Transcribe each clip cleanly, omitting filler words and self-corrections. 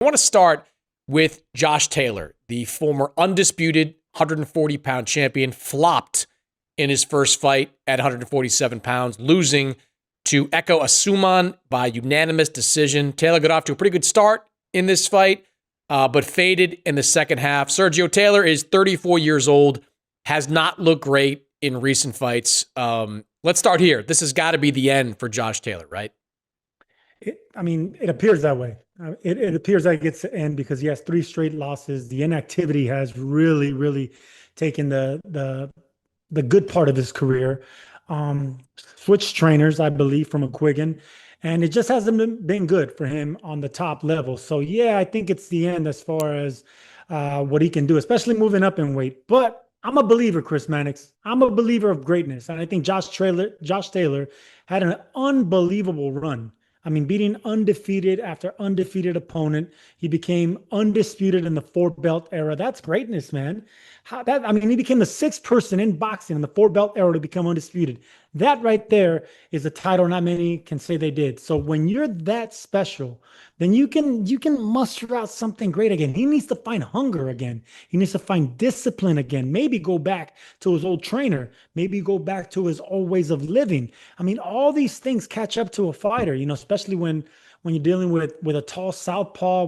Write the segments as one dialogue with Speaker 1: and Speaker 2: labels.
Speaker 1: I want to start with Josh Taylor, the former undisputed 140-pound champion, flopped in his first fight at 147 pounds, losing to Eko Asuman by unanimous decision. Taylor got off to a pretty good start in this fight, but faded in the second half. Sergio Taylor is 34 years old, has not looked great in recent fights. Let's start here. This has got to be the end for Josh Taylor, right?
Speaker 2: It appears that way. It appears like it's the end because he has three straight losses. The inactivity has really, really taken the good part of his career. Switched trainers, I believe, from McQuiggan, and it just hasn't been good for him on the top level. So yeah, I think it's the end as far as what he can do, especially moving up in weight. But I'm a believer, Chris Mannix. I'm a believer of greatness, and I think Josh Taylor had an unbelievable run. I mean, beating undefeated after undefeated opponent. He became undisputed in the four belt era. That's greatness, man. He became the sixth person in boxing in the four belt era to become undisputed. That right there is a title not many can say they did. So when you're that special, then you can muster out something great again. He needs to find hunger again. He needs to find discipline again. Maybe go back to his old trainer. Maybe go back to his old ways of living. I mean, all these things catch up to a fighter, especially when you're dealing with a tall southpaw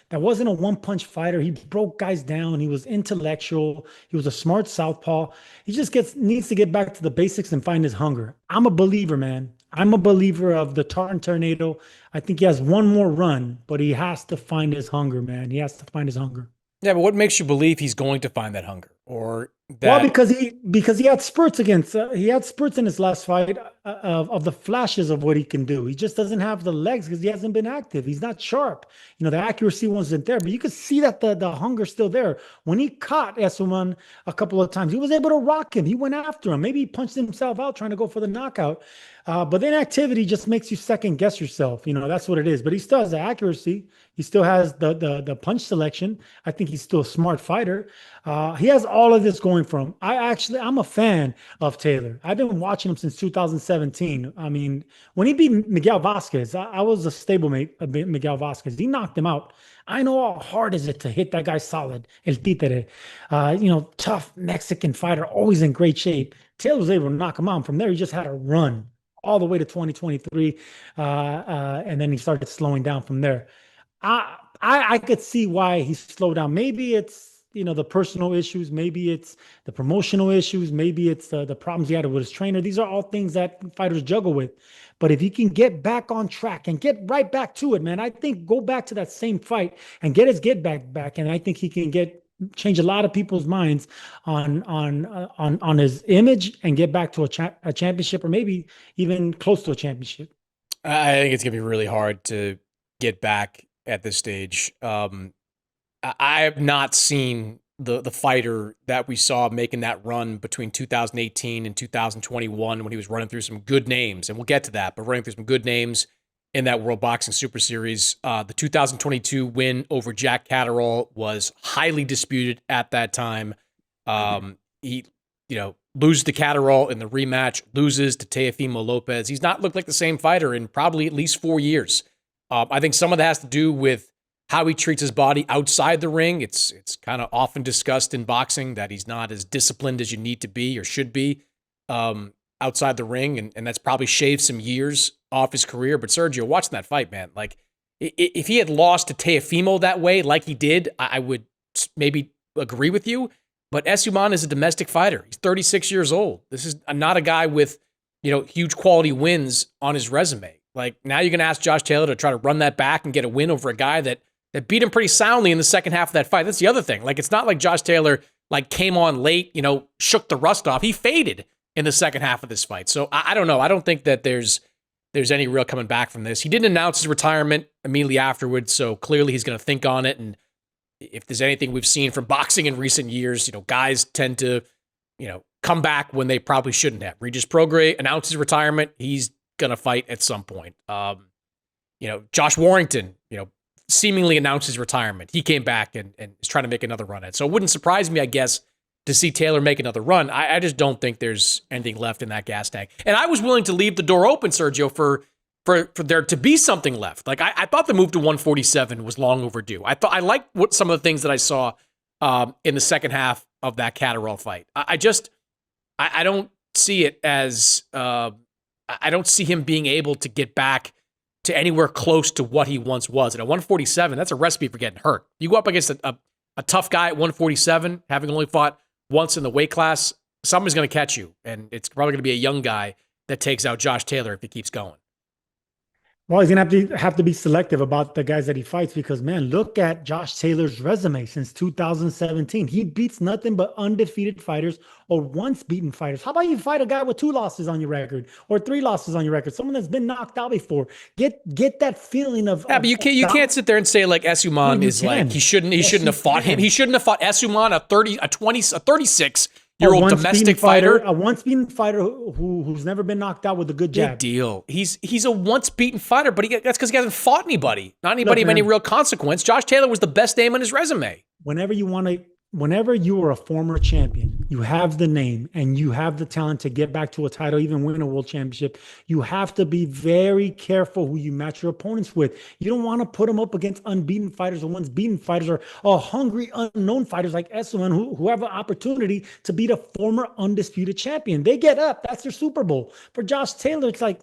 Speaker 2: that wasn't a one-punch fighter. He broke guys down. He was intellectual. He was a smart southpaw. He just needs to get back to the basics and find his hunger. I'm a believer, man. I'm a believer of the Tartan Tornado. I think he has one more run, but he has to find his hunger, man. He has to find his hunger.
Speaker 1: Yeah, but what makes you believe he's going to find that hunger, or
Speaker 2: Well,
Speaker 1: that?
Speaker 2: because he had spurts in his last fight of the flashes of what he can do. He just doesn't have the legs because he hasn't been active. He's not sharp. The accuracy wasn't there, but you could see that the hunger's still there. When he caught Essuman a couple of times, he was able to rock him. He went after him. Maybe he punched himself out trying to go for the knockout. But then activity just makes you second guess yourself. That's what it is. But he still has the accuracy. He still has the punch selection. I think he's still a smart fighter. He has all of this going for him. I'm a fan of Taylor. I've been watching him since 2017. I mean, when he beat Miguel Vasquez, I was a stablemate of Miguel Vasquez. He knocked him out. I know how hard is it to hit that guy solid, El Títere. Tough Mexican fighter, always in great shape. Taylor was able to knock him out. From there, he just had a run all the way to 2023, and then he started slowing down from there. I could see why he slowed down. Maybe it's the personal issues, maybe it's the promotional issues, maybe it's the problems he had with his trainer. These are all things that fighters juggle with. But if he can get back on track and get right back to it, man, I think go back to that same fight and get his get back, and I think he can change a lot of people's minds on his image and get back to a championship, or maybe even close to a championship.
Speaker 1: I think it's gonna be really hard to get back at this stage. I have not seen the fighter that we saw making that run between 2018 and 2021 when he was running through some good names, and we'll get to that, but running through some good names in that World Boxing Super Series. The 2022 win over Jack Catterall was highly disputed at that time. He, loses to Catterall in the rematch, loses to Teofimo Lopez. He's not looked like the same fighter in probably at least 4 years. I think some of that has to do with how he treats his body outside the ring. It's kind of often discussed in boxing that he's not as disciplined as you need to be or should be outside the ring, and that's probably shaved some years off his career. But Sergio, watching that fight, man, like if he had lost to Teofimo that way, like he did, I would maybe agree with you. But Essuman is a domestic fighter. He's 36 years old. This is not a guy with huge quality wins on his resume. Like, now you're going to ask Josh Taylor to try to run that back and get a win over a guy that beat him pretty soundly in the second half of that fight. That's the other thing. Like, it's not like Josh Taylor came on late, shook the rust off. He faded in the second half of this fight. So I don't know. I don't think that there's any real coming back from this. He didn't announce his retirement immediately afterwards, so clearly he's going to think on it. And if there's anything we've seen from boxing in recent years, guys tend to, come back when they probably shouldn't have. Regis Prograis announced his retirement. He's going to fight at some point. Josh Warrington, seemingly announced his retirement. He came back and is trying to make another run at it. So it wouldn't surprise me, I guess, to see Taylor make another run. I just don't think there's anything left in that gas tank. And I was willing to leave the door open, Sergio, for for there to be something left. Like I thought the move to 147 was long overdue. I liked what some of the things that I saw in the second half of that Catterall fight. I don't see it as I don't see him being able to get back to anywhere close to what he once was. And at 147, that's a recipe for getting hurt. You go up against a tough guy at 147, having only fought once in the weight class, somebody's going to catch you. And it's probably going to be a young guy that takes out Josh Taylor if he keeps going.
Speaker 2: Well, he's gonna have to be selective about the guys that he fights because, man, look at Josh Taylor's resume since 2017. He beats nothing but undefeated fighters or once beaten fighters. How about you fight a guy with 2 losses on your record or 3 losses on your record? Someone that's been knocked out before. Get that feeling of
Speaker 1: yeah, but you can't sit there and say like Essuman is like he shouldn't have fought him. He shouldn't have fought Essuman, a 36-year-old domestic fighter.
Speaker 2: A once beaten fighter who's never been knocked out with a good jab.
Speaker 1: Big deal. He's a once beaten fighter, but that's because he hasn't fought anybody. Not anybody of any real consequence. Josh Taylor was the best name on his resume.
Speaker 2: Whenever you are a former champion, you have the name and you have the talent to get back to a title, even win a world championship. You have to be very careful who you match your opponents with. You don't want to put them up against unbeaten fighters or once beaten fighters or hungry, unknown fighters like Essuman who have an opportunity to beat a former undisputed champion. They get up. That's their Super Bowl. For Josh Taylor, it's like,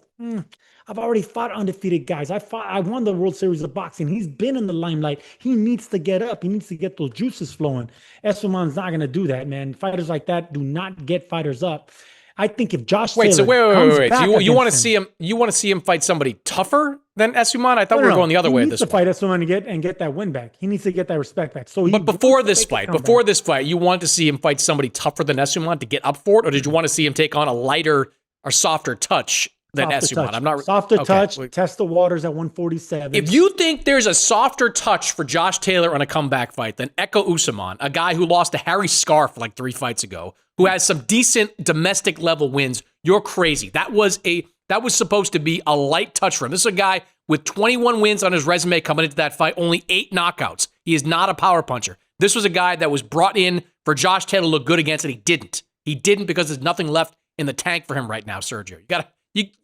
Speaker 2: I've already fought undefeated guys. I won the World Series of Boxing. He's been in the limelight. He needs to get up. He needs to get those juices flowing. Essuman's not going to do that, man. Fighters like that do not get fighters up. I think if Josh Taylor
Speaker 1: wait. So you want to see him? You want to see him fight somebody tougher than Essuman? I thought we were going the other way.
Speaker 2: He needs to fight Essuman and get that win back. He needs to get that respect back.
Speaker 1: But before this fight, you want to see him fight somebody tougher than Essuman to get up for it, or did you want to see him take on a lighter or softer touch than Essuman? I'm not
Speaker 2: softer touch. Test the waters at 147.
Speaker 1: If you think there's a softer touch for Josh Taylor in a comeback fight than Eko Usman, a guy who lost to Harry Scarf like 3 fights ago, who has some decent domestic level wins, you're crazy. That was supposed to be a light touch for him. This is a guy with 21 wins on his resume coming into that fight, only 8 knockouts. He is not a power puncher. This was a guy that was brought in for Josh Taylor to look good against, and he didn't. He didn't because there's nothing left in the tank for him right now, Sergio.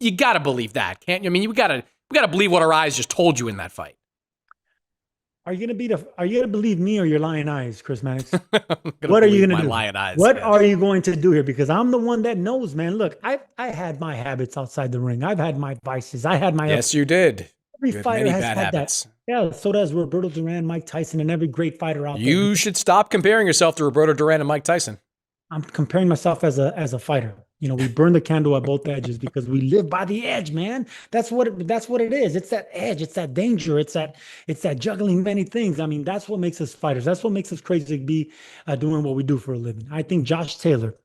Speaker 1: You gotta believe that, can't you? I mean, we gotta believe what our eyes just told you in that fight.
Speaker 2: Are you gonna believe me or your lying eyes, Chris Mannix? What are you gonna do?
Speaker 1: Lying eyes.
Speaker 2: What are you going to do here? Because I'm the one that knows, man. Look, I had my habits outside the ring. I've had my vices. I had my
Speaker 1: yes, you did.
Speaker 2: Every fighter has had habits. That. Yeah, so does Roberto Duran, Mike Tyson, and every great fighter out there.
Speaker 1: You should stop comparing yourself to Roberto Duran and Mike Tyson.
Speaker 2: I'm comparing myself as a fighter. You know, we burn the candle at both edges because we live by the edge, man. That's what it is. It's that edge. It's that danger. It's that juggling many things. I mean, that's what makes us fighters. That's what makes us crazy to be doing what we do for a living. I think Josh Taylor,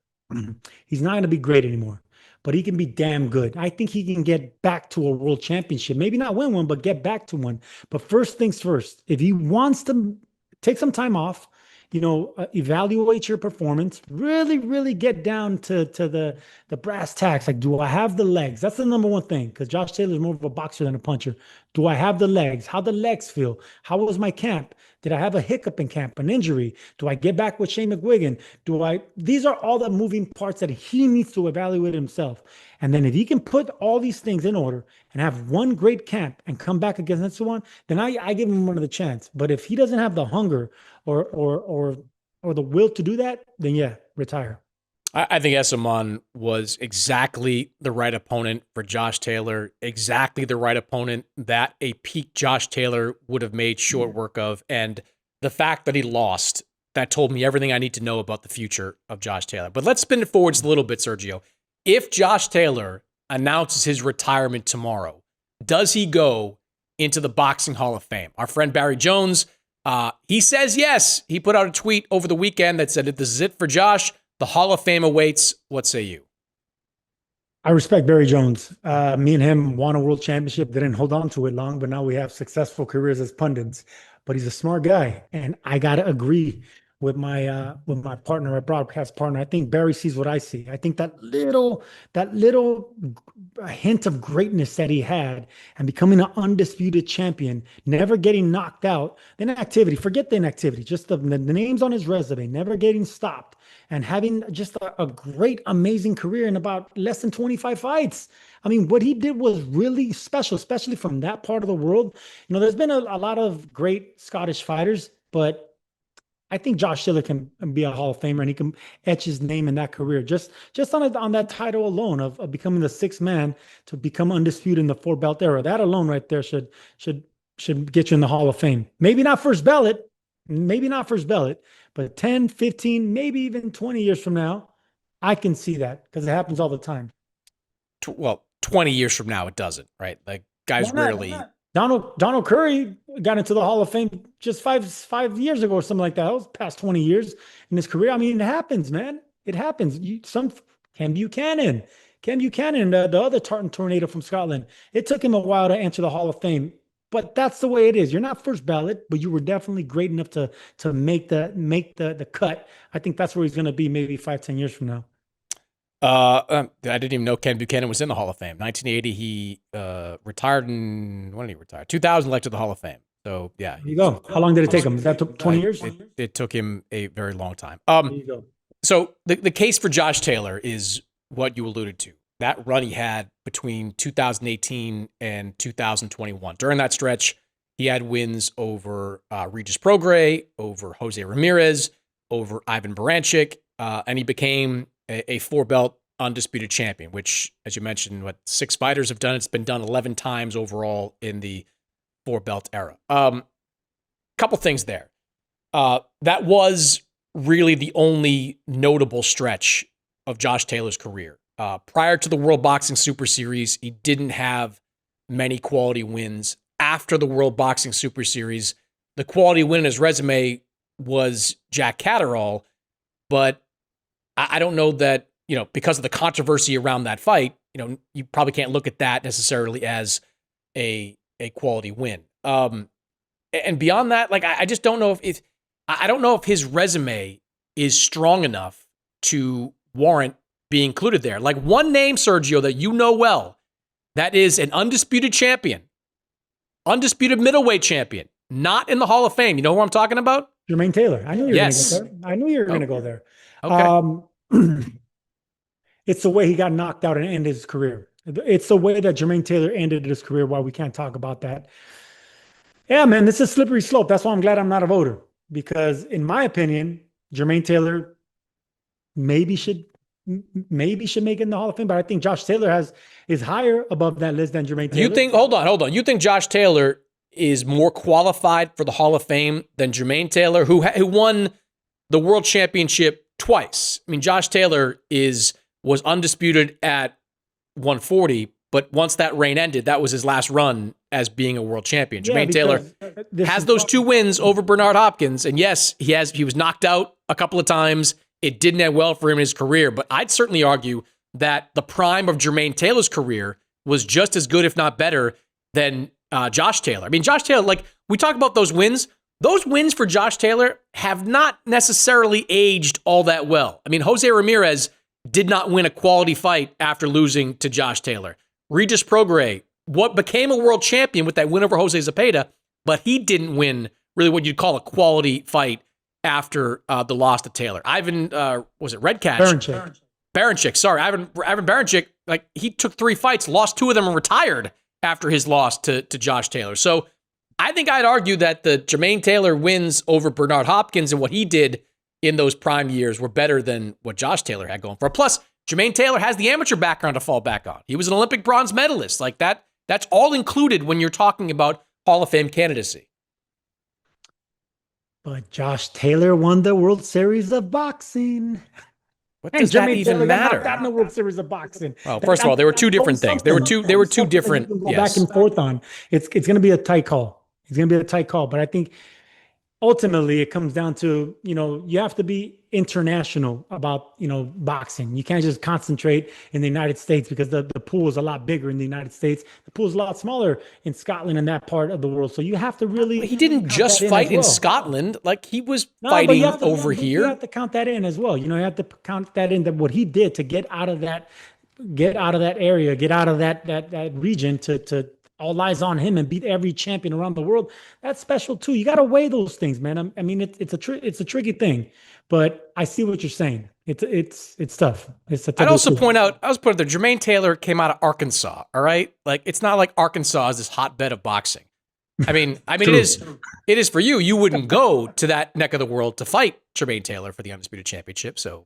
Speaker 2: he's not going to be great anymore, but he can be damn good. I think he can get back to a world championship. Maybe not win one, but get back to one. But first things first, if he wants to take some time off, evaluate your performance, really get down to the brass tacks. Like, do I have the legs? That's the number one thing, because Josh Taylor is more of a boxer than a puncher. Do I have the legs? How the legs feel? How was my camp? Did I have a hiccup in camp, an injury? Do I get back with Shane McGuigan? These are all the moving parts that he needs to evaluate himself. And then if he can put all these things in order and have one great camp and come back against someone, then I give him another chance. But if he doesn't have the hunger or the will to do that, then yeah, retire.
Speaker 1: I think Essuman was exactly the right opponent for Josh Taylor, exactly the right opponent that a peak Josh Taylor would have made short work of. And the fact that he lost, that told me everything I need to know about the future of Josh Taylor. But let's spin it forward just a little bit, Sergio. If Josh Taylor announces his retirement tomorrow, does he go into the Boxing Hall of Fame? Our friend Barry Jones, he says yes. He put out a tweet over the weekend that said, if this is it for Josh, the Hall of Fame awaits. What say you?
Speaker 2: I respect Barry Jones. Me and him won a world championship. Didn't hold on to it long, but now we have successful careers as pundits. But he's a smart guy. And I got to agree with my partner, my broadcast partner. I think Barry sees what I see. I think that little hint of greatness that he had and becoming an undisputed champion, never getting knocked out, the inactivity, forget the inactivity, just the names on his resume, never getting stopped, and having just a great, amazing career in about less than 25 fights. I mean, what he did was really special, especially from that part of the world. There's been a lot of great Scottish fighters, but I think Josh Taylor can be a Hall of Famer, and he can etch his name in that career. Just on that title alone of becoming the sixth man to become undisputed in the four belt era. That alone right there should should get you in the Hall of Fame. Maybe not first ballot, but 10, 15, maybe even 20 years from now, I can see that because it happens all the time.
Speaker 1: Well, 20 years from now, it doesn't, right? Like guys rarely.
Speaker 2: Donald Curry got into the Hall of Fame just five years ago or something like that. That was past 20 years in his career. I mean, it happens, man. It happens. Some Cam Buchanan, the other Tartan tornado from Scotland. It took him a while to enter the Hall of Fame, but that's the way it is. You're not first ballot, but you were definitely great enough to make the cut. I think that's where he's going to be maybe 5-10 years from now.
Speaker 1: I didn't even know Ken Buchanan was in the Hall of Fame. 1980, he retired when did he retire? 2000, elected to the Hall of Fame. So yeah,
Speaker 2: there you go. How long did it take him? That took 20 years.
Speaker 1: It took him a very long time.
Speaker 2: There you go.
Speaker 1: So the case for Josh Taylor is what you alluded to. That run he had between 2018 and 2021. During that stretch, he had wins over Regis Prograis, over Jose Ramirez, over Ivan Baranchyk, and he became a four-belt undisputed champion, which, as you mentioned, what 6 fighters have done. It's been done 11 times overall in the four-belt era. Couple things there. That was really the only notable stretch of Josh Taylor's career. Prior to the World Boxing Super Series, he didn't have many quality wins. After the World Boxing Super Series, the quality win in his resume was Jack Catterall, but I don't know that, because of the controversy around that fight, you probably can't look at that necessarily as a quality win. And beyond that, like, I just don't know I don't know if his resume is strong enough to warrant being included there. Like one name, Sergio, that you know well, that is an undisputed champion, undisputed middleweight champion, not in the Hall of Fame. You know who I'm talking about?
Speaker 2: Jermaine Taylor. I knew you were going to
Speaker 1: Yes.
Speaker 2: go there. I knew you were going to go there.
Speaker 1: Okay.
Speaker 2: It's the way he got knocked out and ended his career. It's the way that Jermaine Taylor ended his career. Why we can't talk about that. Yeah, man, this is a slippery slope. That's why I'm glad I'm not a voter, because in my opinion, Jermaine Taylor maybe should make it in the Hall of Fame, but I think Josh Taylor is higher above that list than Jermaine Taylor.
Speaker 1: You think? Hold on. You think Josh Taylor is more qualified for the Hall of Fame than Jermaine Taylor, who won the World Championship twice? I mean, Josh Taylor was undisputed at 140, but once that reign ended, that was his last run as being a world champion. Jermaine Taylor has those 2 wins over Bernard Hopkins, and yes, he was knocked out a couple of times. It didn't end well for him in his career, but I'd certainly argue that the prime of Jermaine Taylor's career was just as good, if not better, than Josh Taylor. I mean, Josh Taylor, like we talk about those wins for Josh Taylor have not necessarily aged all that well. I mean, Jose Ramirez did not win a quality fight after losing to Josh Taylor. Regis Prograis, what became a world champion with that win over Jose Zepeda, but he didn't win really what you'd call a quality fight after the loss to Taylor. Ivan, was it Redcatch? Baranchyk. Sorry, Ivan Baranchyk, like he took 3 fights, lost 2 of them, and retired after his loss to Josh Taylor. So I think I'd argue that the Jermaine Taylor wins over Bernard Hopkins and what he did in those prime years were better than what Josh Taylor had going for. Plus, Jermaine Taylor has the amateur background to fall back on. He was an Olympic bronze medalist. Like that's all included when you're talking about Hall of Fame candidacy.
Speaker 2: But Josh Taylor won the World Series of Boxing.
Speaker 1: What does that even matter?
Speaker 2: Not in the World Series of Boxing.
Speaker 1: Well, first of all, there were 2 different things. There were two different.
Speaker 2: Go back and forth on. It's going to be a tight call. It's going to be a tight call. But I think ultimately it comes down to, you have to be international about, boxing. You can't just concentrate in the United States because the pool is a lot bigger in the United States. The pool is a lot smaller in Scotland and that part of the world. So you have to
Speaker 1: But
Speaker 2: really
Speaker 1: he didn't
Speaker 2: count
Speaker 1: just
Speaker 2: that in as
Speaker 1: fight in
Speaker 2: well.
Speaker 1: Scotland. Like he was
Speaker 2: No, but
Speaker 1: fighting over
Speaker 2: you
Speaker 1: here.
Speaker 2: have to count that in as well. You have to count that in, that what he did to get out of that area, get out of that region, to all eyes on him and beat every champion around the world. That's special too. You got to weigh those things, man. I mean, it's a tricky thing, but I see what you're saying. It's tough. It's a
Speaker 1: I'd
Speaker 2: tough
Speaker 1: also
Speaker 2: decision.
Speaker 1: point out, I was putting there, Jermaine Taylor came out of Arkansas. All right, like it's not like Arkansas is this hotbed of boxing. I mean,
Speaker 2: True.
Speaker 1: it is for you. You wouldn't go to that neck of the world to fight Jermaine Taylor for the undisputed championship. So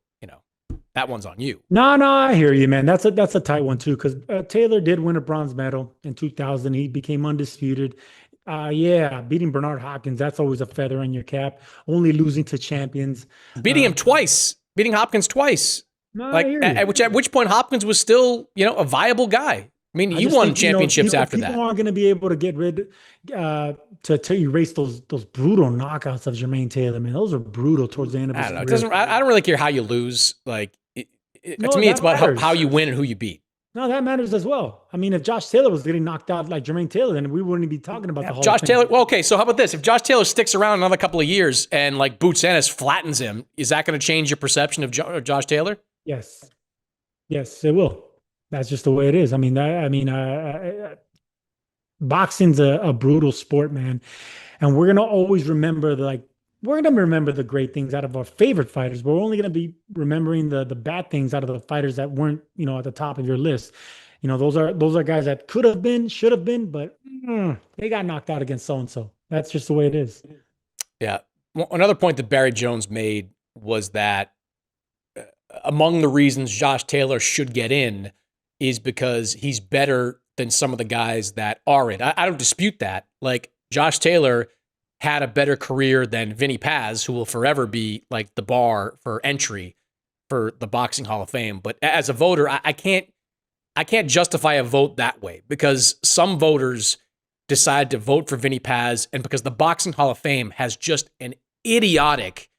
Speaker 1: that one's on you.
Speaker 2: No, no, I hear you, man. That's a tight one too, because Taylor did win a bronze medal in 2000. He became undisputed. Yeah, beating Bernard Hopkins, that's always a feather in your cap. Only losing to champions.
Speaker 1: Beating him twice, beating Hopkins twice.
Speaker 2: No, I
Speaker 1: Like
Speaker 2: hear you.
Speaker 1: at which point Hopkins was still a viable guy. I mean,
Speaker 2: I
Speaker 1: he
Speaker 2: just
Speaker 1: won
Speaker 2: think,
Speaker 1: championships after
Speaker 2: people
Speaker 1: that.
Speaker 2: aren't going to be able to get rid, to erase those brutal knockouts of Jermaine Taylor, man. Those are brutal towards the end of
Speaker 1: I
Speaker 2: his
Speaker 1: don't know. It
Speaker 2: career.
Speaker 1: doesn't. I don't really care how you lose. Like to
Speaker 2: No,
Speaker 1: me, it's
Speaker 2: that
Speaker 1: about how
Speaker 2: matters.
Speaker 1: you win and who you beat.
Speaker 2: No, that matters as well. I mean, if Josh Taylor was getting knocked out like Jermaine Taylor, then we wouldn't be talking about
Speaker 1: Yeah,
Speaker 2: the Hall of
Speaker 1: Josh
Speaker 2: Fame.
Speaker 1: Taylor. Well, okay. So how about this? If Josh Taylor sticks around another couple of years and like Boots Ennis flattens him, is that going to change your perception of Josh Taylor?
Speaker 2: Yes, yes, it will. That's just the way it is. I mean, boxing's a brutal sport, man, and we're gonna always remember we're gonna remember the great things out of our favorite fighters. But we're only gonna be remembering the bad things out of the fighters that weren't, at the top of your list. Those are guys that could have been, should have been, but they got knocked out against so and so. That's just the way it is.
Speaker 1: Yeah. Well, another point that Barry Jones made was that among the reasons Josh Taylor should get in is because he's better than some of the guys that are in. I don't dispute that. Like Josh Taylor had a better career than Vinny Paz, who will forever be like the bar for entry for the Boxing Hall of Fame. But as a voter, I can't justify a vote that way because some voters decide to vote for Vinny Paz, and because the Boxing Hall of Fame has just an idiotic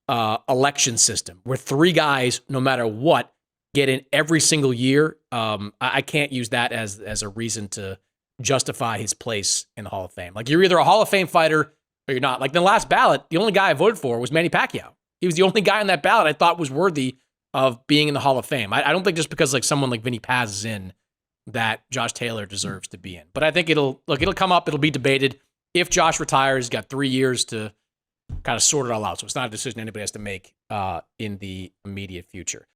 Speaker 1: election system where three guys, no matter what, get in every single year. I can't use that as a reason to justify his place in the Hall of Fame. Like you're either a Hall of Fame fighter or you're not. Like the last ballot, the only guy I voted for was Manny Pacquiao. He was the only guy on that ballot I thought was worthy of being in the Hall of Fame. I don't think just because like someone like Vinny Paz is in that Josh Taylor deserves to be in. But I think it'll come up. It'll be debated. If Josh retires, he's got 3 years to kind of sort it all out. So it's not a decision anybody has to make in the immediate future.